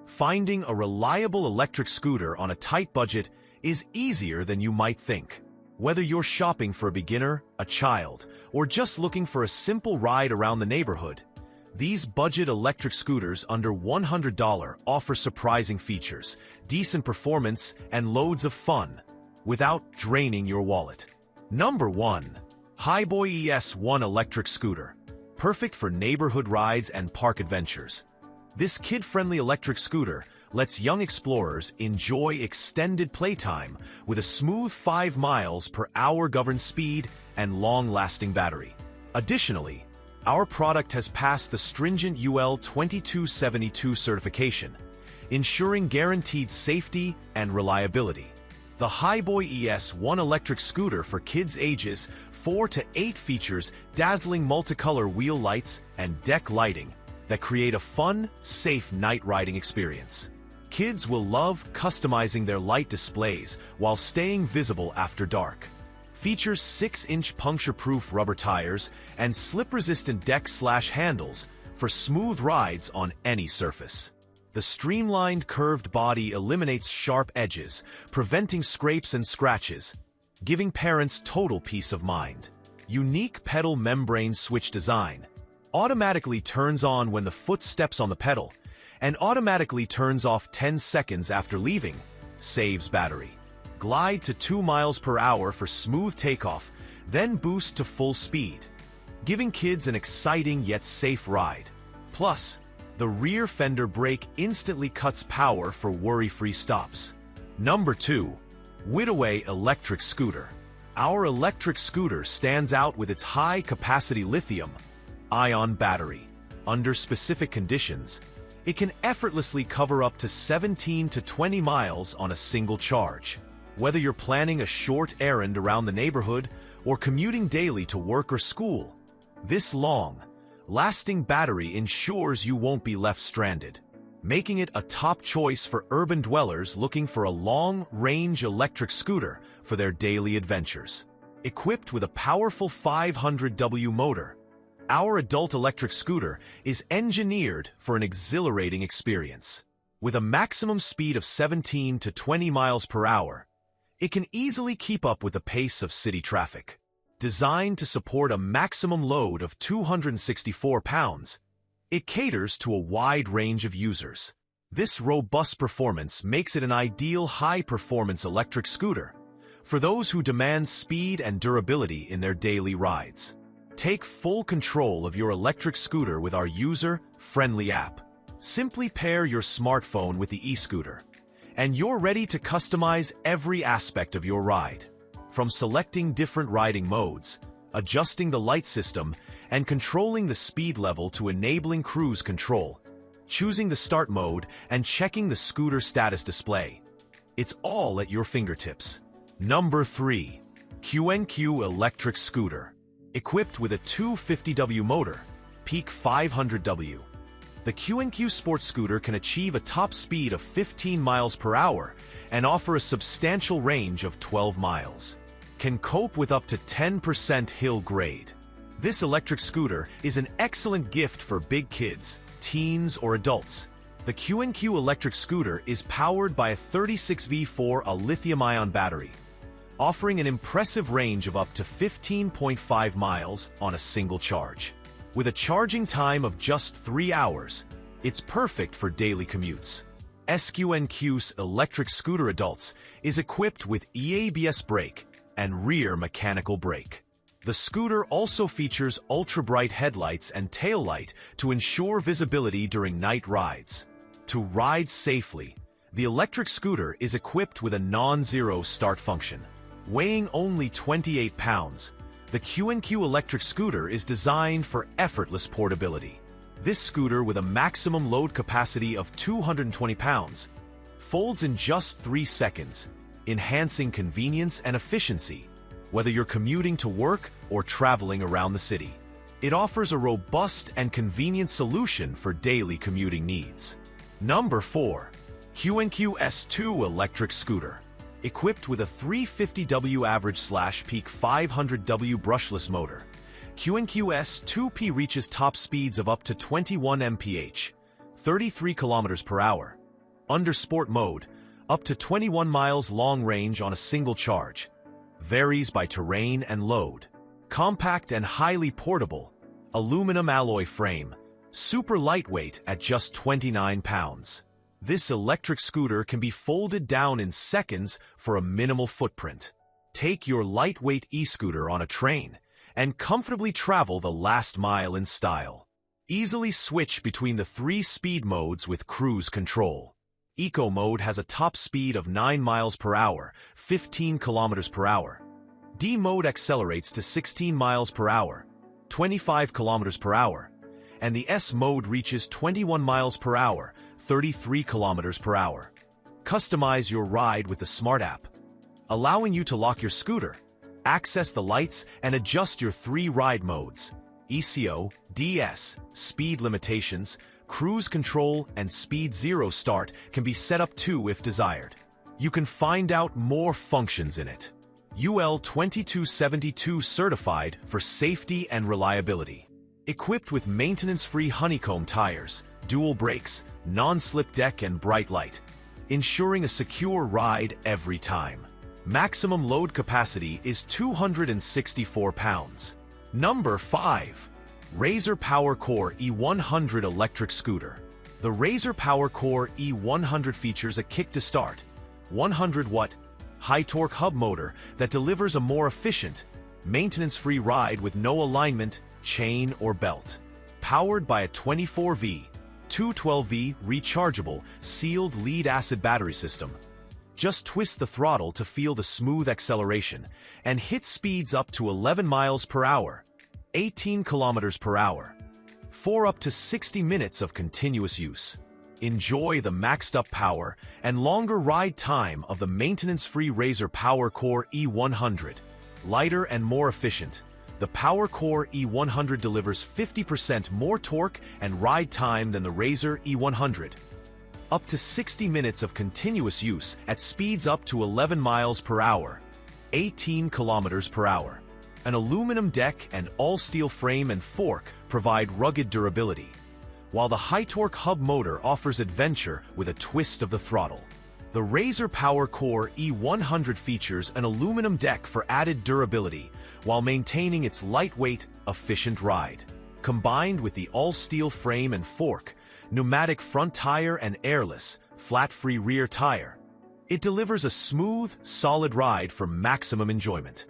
Finding a reliable electric scooter on a tight budget is easier than you might think. Whether you're shopping for a beginner, a child, or just looking for a simple ride around the neighborhood, these budget electric scooters under $100 offer surprising features, decent performance, and loads of fun, without draining your wallet. Number 1. Hiboy S2 Electric Scooter. Perfect for neighborhood rides and park adventures. This kid-friendly electric scooter lets young explorers enjoy extended playtime with a smooth 5 miles per hour governed speed and long-lasting battery. Additionally, our product has passed the stringent UL 2272 certification, ensuring guaranteed safety and reliability. The Hiboy S2 electric scooter for kids ages 4 to 8 features dazzling multicolor wheel lights and deck lighting that create a fun, safe night riding experience. Kids will love customizing their light displays while staying visible after dark. Features 6-inch puncture-proof rubber tires and slip-resistant deck/handles for smooth rides on any surface. The streamlined curved body eliminates sharp edges, preventing scrapes and scratches, giving parents total peace of mind. Unique pedal membrane switch design automatically turns on when the foot steps on the pedal and automatically turns off 10 seconds after leaving, saves battery. Glide to 2 miles per hour for smooth takeoff, then boost to full speed, giving kids an exciting yet safe ride. Plus, the rear fender brake instantly cuts power for worry-free stops. Number 2. Widoway Electric Scooter. Our electric scooter stands out with its high-capacity lithium-ion battery. Under specific conditions, it can effortlessly cover up to 17 to 20 miles on a single charge. Whether you're planning a short errand around the neighborhood or commuting daily to work or school, this long-lasting battery ensures you won't be left stranded, making it a top choice for urban dwellers looking for a long-range electric scooter for their daily adventures. Equipped with a powerful 500W motor, our adult electric scooter is engineered for an exhilarating experience. With a maximum speed of 17 to 20 miles per hour, it can easily keep up with the pace of city traffic. Designed to support a maximum load of 264 pounds, it caters to a wide range of users. This robust performance makes it an ideal high-performance electric scooter for those who demand speed and durability in their daily rides. Take full control of your electric scooter with our user-friendly app. Simply pair your smartphone with the e-scooter, and you're ready to customize every aspect of your ride. From selecting different riding modes, adjusting the light system, and controlling the speed level to enabling cruise control, choosing the start mode, and checking the scooter status display. It's all at your fingertips. Number 3. QnQ Electric Scooter. Equipped with a 250W motor, peak 500W. The QnQ Sports Scooter can achieve a top speed of 15 miles per hour and offer a substantial range of 12 miles. Can cope with up to 10% hill grade. This electric scooter is an excellent gift for big kids, teens, or adults. The QnQ Electric Scooter is powered by a 36V4 lithium-ion battery, offering an impressive range of up to 15.5 miles on a single charge. With a charging time of just 3 hours, it's perfect for daily commutes. QnQ's Electric Scooter Adults is equipped with EABS brake and rear mechanical brake. The scooter also features ultra-bright headlights and taillight to ensure visibility during night rides. To ride safely, the electric scooter is equipped with a non-zero start function. Weighing only 28 pounds, the QnQ Electric Scooter is designed for effortless portability. This scooter, with a maximum load capacity of 220 pounds, folds in just 3 seconds, enhancing convenience and efficiency, whether you're commuting to work or traveling around the city. It offers a robust and convenient solution for daily commuting needs. Number 4. QnQ S2 Electric Scooter. Equipped with a 350W average/peak 500W brushless motor, QnQ S2P reaches top speeds of up to 21 mph, 33 km per hour, Under Sport mode, up to 21 miles long range on a single charge. Varies by terrain and load. Compact and highly portable. Aluminum alloy frame. Super lightweight at just 29 pounds. This electric scooter can be folded down in seconds for a minimal footprint. Take your lightweight e-scooter on a train and comfortably travel the last mile in style. Easily switch between the 3 speed modes with cruise control. Eco mode has a top speed of 9 miles per hour, 15 kilometers per hour. D mode accelerates to 16 miles per hour, 25 kilometers per hour. And the S mode reaches 21 miles per hour, 33 kilometers per hour. Customize your ride with the Smart app, allowing you to lock your scooter, access the lights, and adjust your 3 ride modes: ECO, DS, speed limitations, cruise control, and speed 0 start can be set up too if desired. You can find out more functions in it. UL 2272 certified for safety and reliability. Equipped with maintenance-free honeycomb tires, dual brakes, non-slip deck, and bright light, ensuring a secure ride every time. Maximum load capacity is 264 pounds. Number 5. Razor PowerCore E100 Electric Scooter. The Razor PowerCore E100 features a kick-to-start, 100-watt, high-torque hub motor that delivers a more efficient, maintenance-free ride with no alignment, chain, or belt. Powered by a 24V, 212V rechargeable, sealed lead-acid battery system. Just twist the throttle to feel the smooth acceleration and hit speeds up to 11 miles per hour, 18 kilometers per hour, for up to 60 minutes of continuous use. Enjoy the maxed-up power and longer ride time of the maintenance-free Razor PowerCore E100. Lighter and more efficient, the PowerCore E100 delivers 50% more torque and ride time than the Razor E100. Up to 60 minutes of continuous use at speeds up to 11 miles per hour, 18 kilometers per hour. An aluminum deck and all-steel frame and fork provide rugged durability, while the high-torque hub motor offers adventure with a twist of the throttle. The Razor PowerCore E100 features an aluminum deck for added durability while maintaining its lightweight, efficient ride. Combined with the all-steel frame and fork, pneumatic front tire, and airless, flat-free rear tire, it delivers a smooth, solid ride for maximum enjoyment.